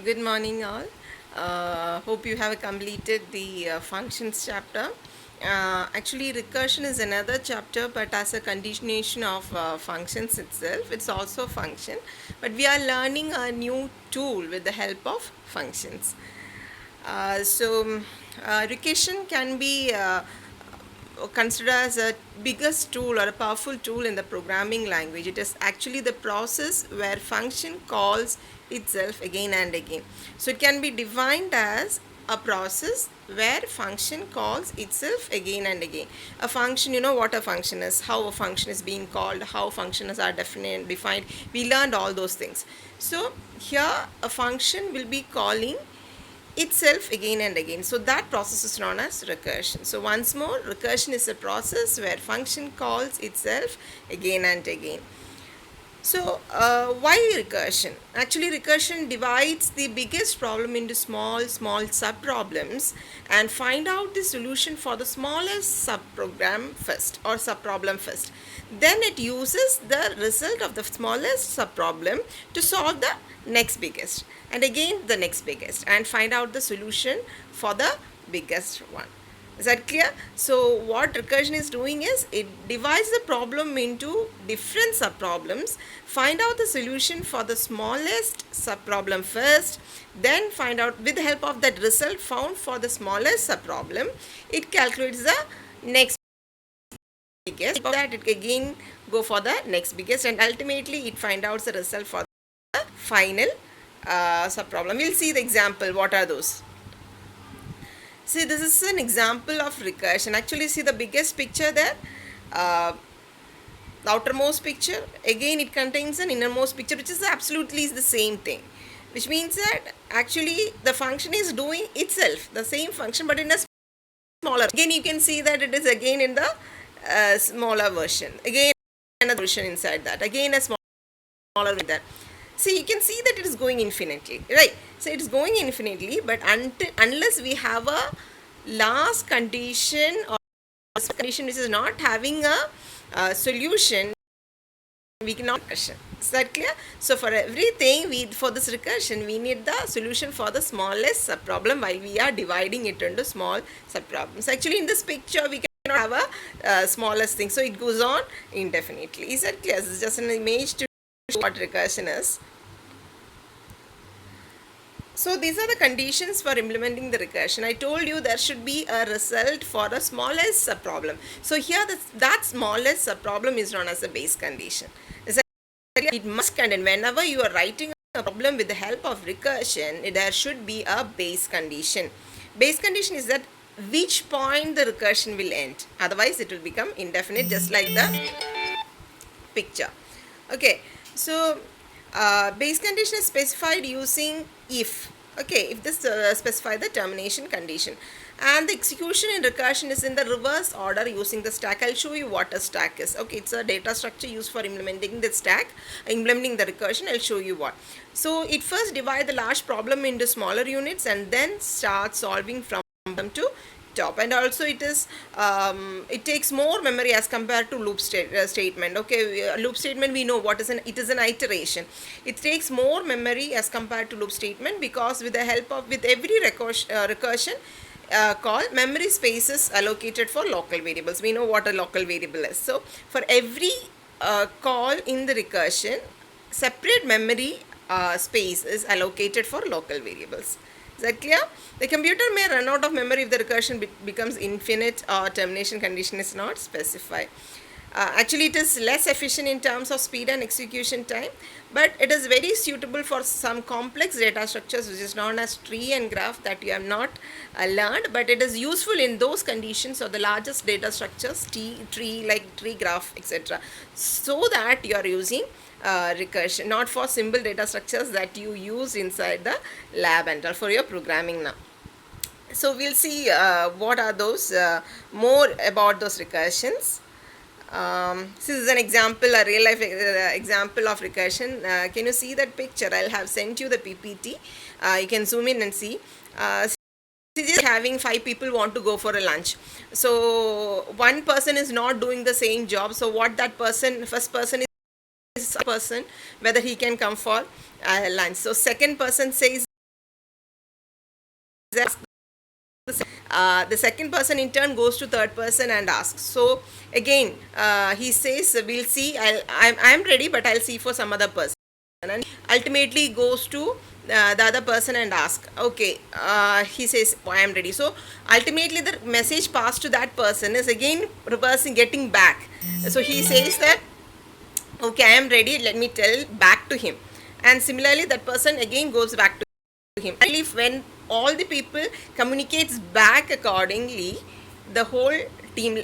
Good morning, all. Hope you have completed the functions chapter. Actually, recursion is another chapter, but as a continuation of functions itself, it's also function. But we are learning a new tool with the help of functions. Recursion can be considered as a biggest tool or a powerful tool in the programming language. It is actually the process where function calls itself again and again. So it can be defined as a process where function calls itself again and again. A function, you know what a function is, how a function is being called, how functions are defined. We learned all those things. So here a function will be calling itself again and again. So that process is known as recursion. So once more, recursion is a process where function calls itself again and again. So why recursion? Actually, recursion divides the biggest problem into small sub-problems and find out the solution for the smallest sub-program first or sub-problem first. Then it uses the result of the smallest sub-problem to solve the next biggest and again the next biggest and find out the solution for the biggest one. Is that clear? So what recursion is doing is it divides the problem into different subproblems, find out the solution for the smallest subproblem first, then find out with the help of that result found for the smallest subproblem, it calculates the next biggest. For that it again go for the next biggest and ultimately it find out the result for the final subproblem. We'll see the example. What are those? See, this is an example of recursion. Actually, see the biggest picture there, the outermost picture. Again, it contains an innermost picture, which is absolutely the same thing. Which means that actually the function is doing itself, the same function, but in a smaller. Again, you can see that it is again in the smaller version. Again, another version inside that. Again, a smaller than that. See, you can see that it is going infinitely, right? So it is going infinitely, but unless we have a last condition or condition which is not having a solution, we cannot recursion. Is that clear? So for everything, for this recursion, we need the solution for the smallest subproblem while we are dividing it into small subproblems. Actually, in this picture, we cannot have a smallest thing, so it goes on indefinitely. Is that clear? This is just an image to show what recursion is. So these are the conditions for implementing the recursion. I told you there should be a result for the smallest subproblem. So here that smallest subproblem is known as a base condition. It must contain, whenever you are writing a problem with the help of recursion, there should be a base condition. Base condition is that which point the recursion will end. Otherwise it will become indefinite, just like the picture. Okay, so base condition is specified using if. Okay, if this specify the termination condition, and the execution in recursion is in the reverse order using the stack. I'll show you what a stack is. Okay, it's a data structure used for implementing the stack, implementing the recursion. I'll show you what. So it first divide the large problem into smaller units and then start solving from them to top. And also it is it takes more memory as compared to loop statement. Okay, loop statement, we know what is it is an iteration. It takes more memory as compared to loop statement, because with the help of with every recursion call, memory space is allocated for local variables. We know what a local variable is. So for every call in the recursion, separate memory space is allocated for local variables. Is that clear? The computer may run out of memory if the recursion becomes infinite or termination condition is not specified. Actually, it is less efficient in terms of speed and execution time, but it is very suitable for some complex data structures, which is known as tree and graph, that you have not learned, but it is useful in those conditions of the largest data structures, tree like tree graph, etc. So that you are using recursion, not for simple data structures that you use inside the lab and all for your programming now. So we'll see what are those more about those recursions. This is an example, a real life example of recursion. Can you see that picture? I'll have sent you the PPT. You can zoom in and see. Having 5 people want to go for a lunch. So one person is not doing the same job. So what that person, first person is a person, whether he can come for lunch. So second person says the second person in turn goes to third person and asks. So again, he says, "We'll see. I'm ready, but I'll see for some other person." And ultimately goes to the other person and ask. Okay, he says, "Oh, I am ready." So ultimately, the message passed to that person is again reversing, getting back. So he says that, "Okay, I am ready. Let me tell back to him." And similarly, that person again goes back to him. I believe when all the people communicates back accordingly, the whole team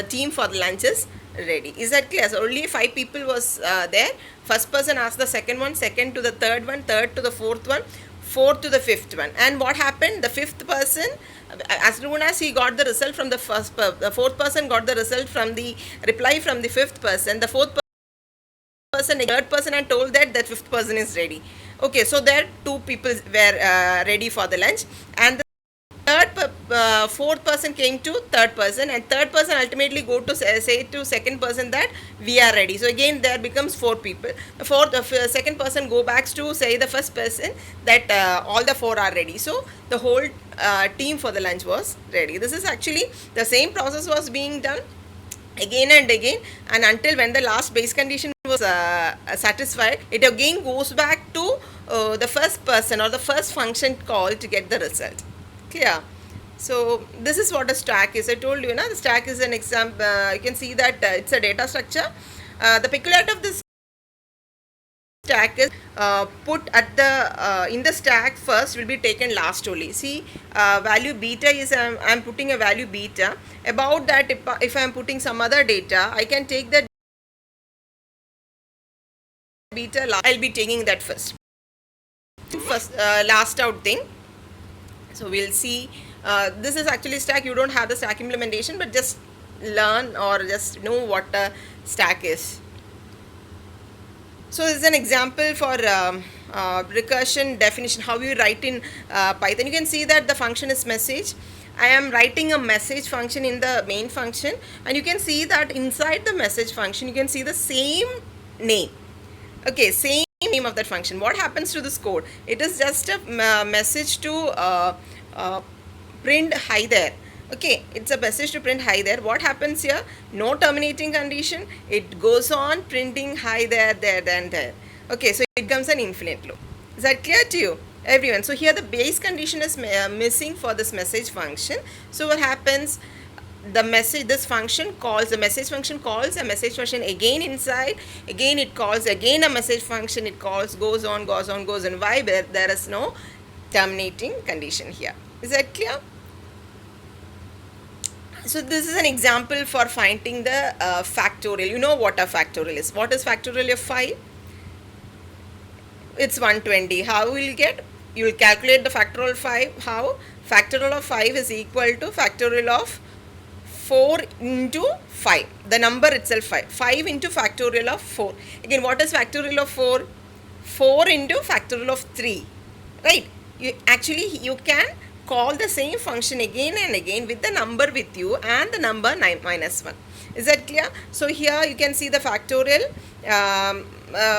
team for the lunch is ready. Is that clear? So only 5 people was there. First person asked the second one, second to the third one, third to the fourth one, fourth to the fifth one. And what happened? The fifth person, as soon as he got the result from the the fourth person got the result from the reply from the fifth person, the fourth person, the third person, and told that that fifth person is ready. Okay, so there 2 people were ready for the lunch, and the fourth person came to third person, and third person ultimately go to say to second person that we are ready. So again there becomes 4 people. The second person go back to say the first person that all the 4 are ready. So the whole team for the lunch was ready. This is actually the same process was being done again and again, and until when the last base condition was satisfied, it again goes back to the first person or the first function call to get the result. Clear? So this is what a stack is. I told you, the stack is an example. You can see that it's a data structure. The peculiarity of this stack is put at the in the stack first will be taken last only. See, value beta is I'm putting a value beta. About that, if I am putting some other data, I can take that beta last. I'll be taking that first last out thing. So we'll see. This is actually stack. You don't have the stack implementation, but just learn or just know what a stack is. So this is an example for recursion definition, how you write in Python. You can see that the function is message. I am writing a message function in the main function, and you can see that inside the message function you can see the same name. Okay, same name of that function. What happens to this code? It is just a message to print hi there. Okay, it's a message to print hi there. What happens here? No terminating condition. It goes on printing hi there, there, then there. Okay, so it becomes an infinite loop. Is that clear to you, everyone? So here the base condition is missing for this message function. So what happens? The message, this function calls, the message function calls a message function again inside. Again it calls again a message function. It calls, goes on. Why? There is no terminating condition here. Is that clear? So this is an example for finding the factorial. You know what a factorial is. What is factorial of 5? It's 120. How will you get? You will calculate the factorial of 5. How? Factorial of 5 is equal to factorial of 4 into 5. The number itself 5. 5 into factorial of 4. Again, what is factorial of 4? 4 into factorial of 3. Right? You can call the same function again and again with the number with you and the number 9 minus 1. Is that clear? So here you can see the factorial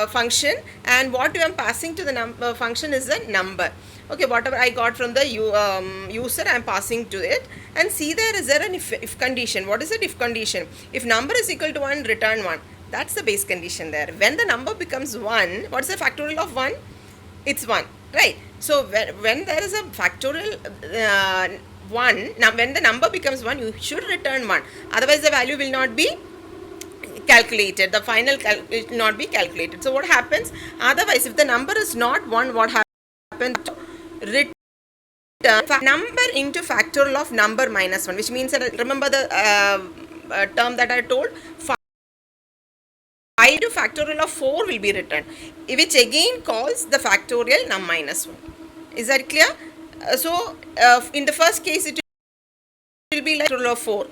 function, and what you am passing to the function is the number. Okay, whatever I got from the user, I am passing to it. And see, there is an if condition. What is it if condition? If number is equal to 1, return 1. That's the base condition there. When the number becomes 1, what's the factorial of 1? It's 1. Right? So when there is a factorial 1, now when the number becomes 1, you should return 1. Otherwise the value will not be calculated. The final will not be calculated. So what happens? Otherwise, if the number is not 1, what happens? Return number into factorial of number minus 1, which means that, remember the term that I told, 5 into factorial of 4 will be returned, which again calls the factorial num minus 1. Is that clear? So in the first case it will be like factorial of 4.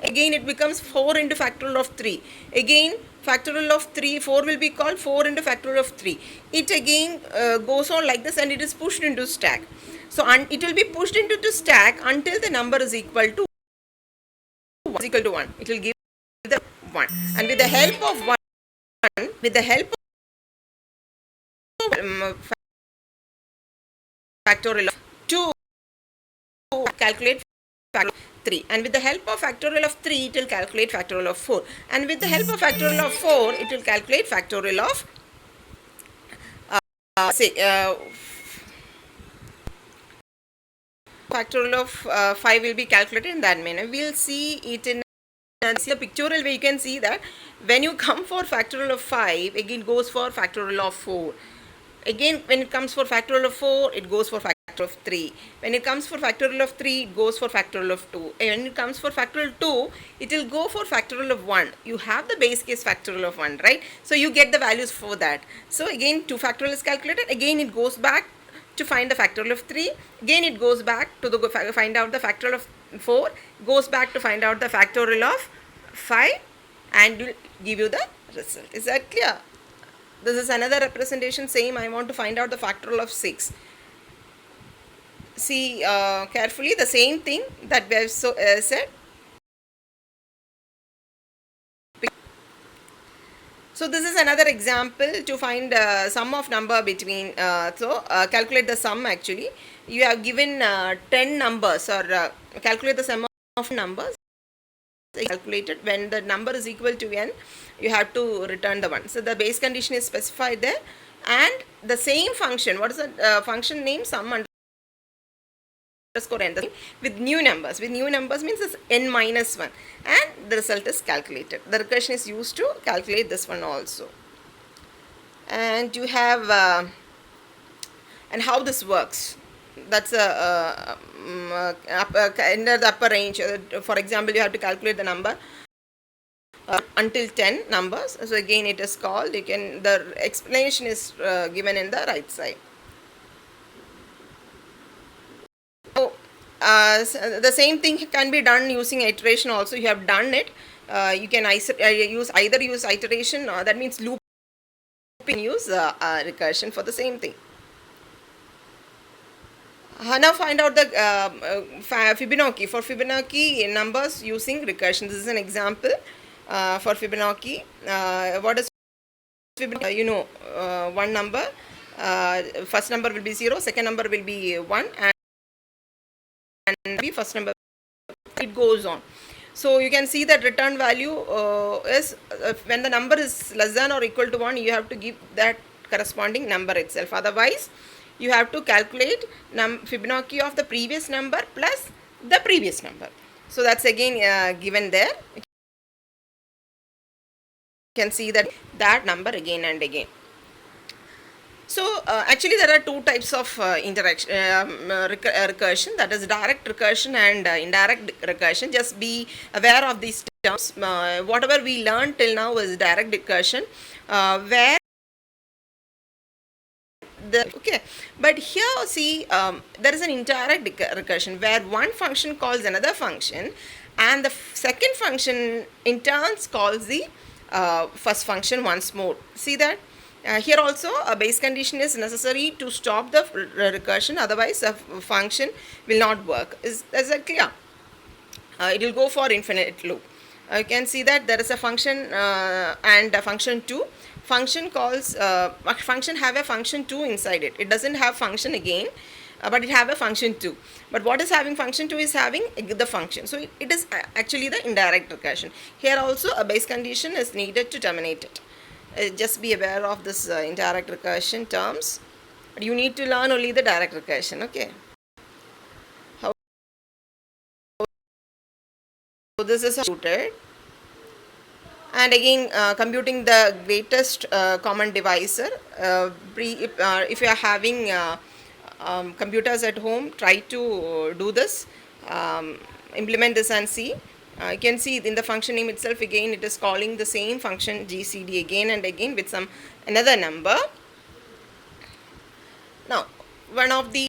Again it becomes 4 into factorial of 3. Again factorial of 3, 4 will be called 4 into factorial of 3. It again goes on like this, and it is pushed into stack. So it will be pushed into the stack until the number is equal to 1. It will give the 1. And with the help of 1, with the help of factorial of 2, calculate factorial of 3, and with the help of factorial of 3 it will calculate factorial of 4, and with the help of factorial of 4 it will calculate factorial of say factorial of 5 will be calculated in that manner. We will see it in the pictorial way. You can see that when you come for factorial of 5, again goes for factorial of 4. Again, when it comes for factorial of 4, it goes for factorial of 3. When it comes for factorial of 3, it goes for factorial of 2. And when it comes for factorial 2, it will go for factorial of 1. You have the base case factorial of 1, right? So you get the values for that. So again, 2 factorial is calculated. Again, it goes back to find the factorial of 3. Again, it goes back to the find out the factorial of 4. Goes back to find out the factorial of 5, and will give you the result. Is that clear? This is another representation. Same, I want to find out the factorial of 6. See carefully the same thing that we have said. So this is another example to find sum of number between, calculate the sum actually. You have given 10 numbers, or calculate the sum of numbers. Calculated when the number is equal to n, you have to return the 1. So the base condition is specified there, and the same function, what is the function name? Sum underscore n with new numbers. With new numbers means it's n minus 1, and the result is calculated. The recursion is used to calculate this one also. And you have and how this works. That's in the upper range. For example, you have to calculate the number until 10 numbers. So again, it is called. The explanation is given in the right side. So the same thing can be done using iteration also. You have done it. You can either use iteration, or that means loop. Use recursion for the same thing. Now find out the Fibonacci. For Fibonacci numbers using recursion. This is an example for Fibonacci. What is Fibonacci? One number. First number will be 0. Second number will be 1. And the first number, it goes on. So you can see that return value is when the number is less than or equal to 1, you have to give that corresponding number itself. Otherwise, you have to calculate Fibonacci of the previous number plus the previous number. So that's again given there. You can see that number again and again. So actually there are two types of recursion, that is direct recursion and indirect recursion. Just be aware of these terms. Whatever we learned till now is direct recursion, where but here see there is an indirect recursion where one function calls another function, and the second function in turns calls the first function once more. See that? Here also a base condition is necessary to stop the recursion, otherwise the function will not work. Is that clear? It will go for infinite loop. You can see that there is a function and a function 2. Function calls function have a function 2 inside it. It doesn't have function again, but it have a function 2. But what is having function 2 is having the function. So it is actually the indirect recursion. Here also a base condition is needed to terminate it. Just be aware of this indirect recursion terms. But you need to learn only the direct recursion. Okay. So this is computed. And again, computing the greatest common divisor. If you are having computers at home, try to do this. Implement this and see. You can see in the function name itself, again it is calling the same function GCD again and again with another number. Now, one of the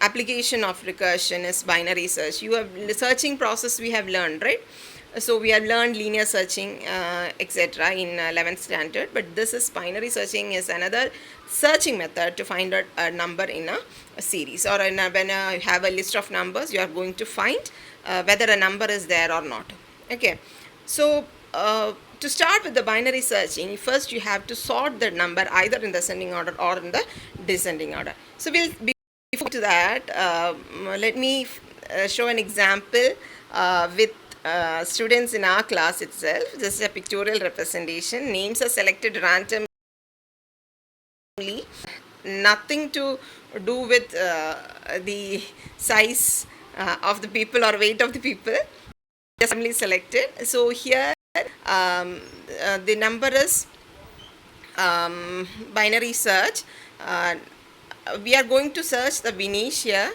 application of recursion is binary search. Searching process we have learned, right? So we have learned linear searching, etc. in 11th standard, but this is binary searching is another searching method to find out a number in a series, or when you have a list of numbers, you are going to find whether a number is there or not. Okay, so to start with the binary searching, first you have to sort the number either in the ascending order or in the descending order. So we'll before to that, let me show an example with students in our class itself. This is a pictorial representation. Names are selected randomly, nothing to do with the size of the people or weight of the people. Just randomly selected. So here the number is binary search. We are going to search the Vinesh here.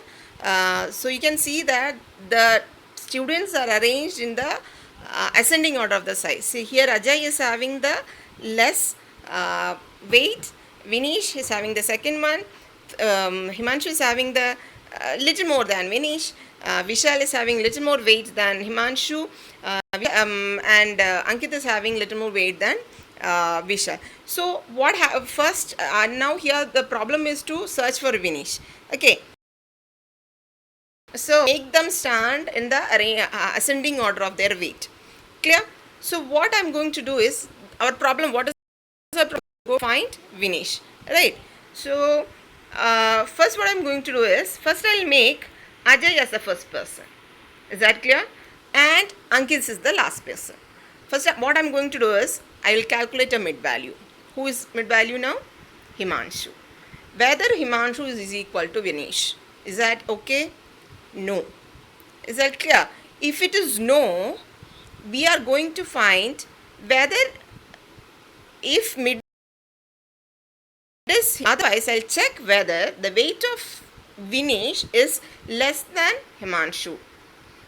So you can see that the students are arranged in the ascending order of the size. See here Ajay is having the less weight, Vinesh is having the second one, Himanshu is having the little more than Vinesh, Vishal is having little more weight than Himanshu, and Ankit is having little more weight than Vishal. So what first now here the problem is to search for Vinesh. Okay, so make them stand in the ascending order of their weight. Clear? So what I'm going to do is, our problem, what is our problem? Go find Vinesh, right? So first what I'm going to do is, first I'll make Ajay as the first person. Is that clear? And Ankit is the last person. First what I'm going to do is, I will calculate a mid value. Who is mid value now? Himanshu. Whether Himanshu is equal to Vinesh. Is that okay? No. Is that clear? If it is no, we are going to find whether if mid is, otherwise I'll check whether the weight of Vinesh is less than Himanshu.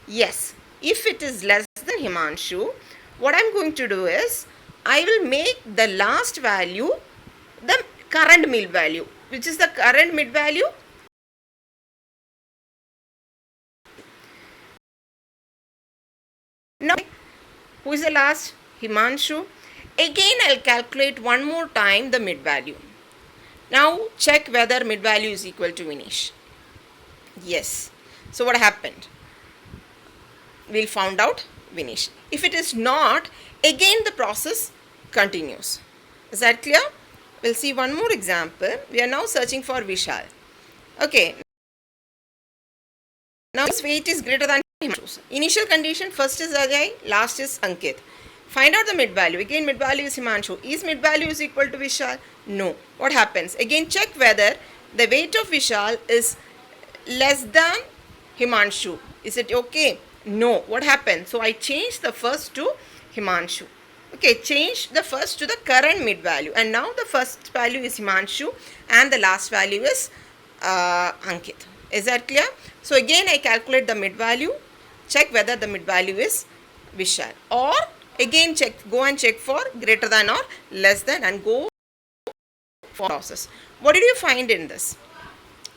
Yes, if it is less than Himanshu, what I'm going to do is, I will make the last value the current mid value. Which is the current mid value? Now, who is the last? Himanshu. Again, I'll calculate one more time the mid value. Now, check whether mid value is equal to Vinesh. Yes. So, what happened? We'll find out Vinesh. If it is not, again the process continues. Is that clear? We'll see one more example. We are now searching for Vishal. Okay. Now his weight is greater than Himanshu's. Initial condition, first is Ajay, last is Ankit. Find out the mid value. Again mid value is Himanshu. Is mid value is equal to Vishal? No. What happens? Again check whether the weight of Vishal is less than Himanshu. Is it okay? No. What happens? So I change the first to Himanshu. Okay, change the first to the current mid value, and now the first value is Himanshu and the last value is Ankit. Is that clear? So again I calculate the mid value, check whether the mid value is Vishal, or again go and check for greater than or less than and go for process. What did you find in this?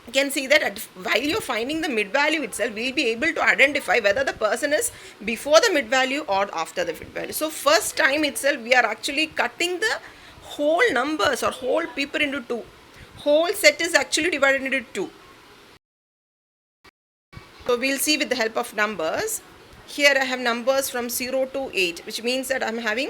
You can see that while you're finding the mid value itself, we'll be able to identify whether the person is before the mid value or after the mid value. So first time itself, we are actually cutting the whole numbers or whole people into two. Whole set is actually divided into two. So we'll see with the help of numbers. Here I have numbers from 0 to 8, which means that I'm having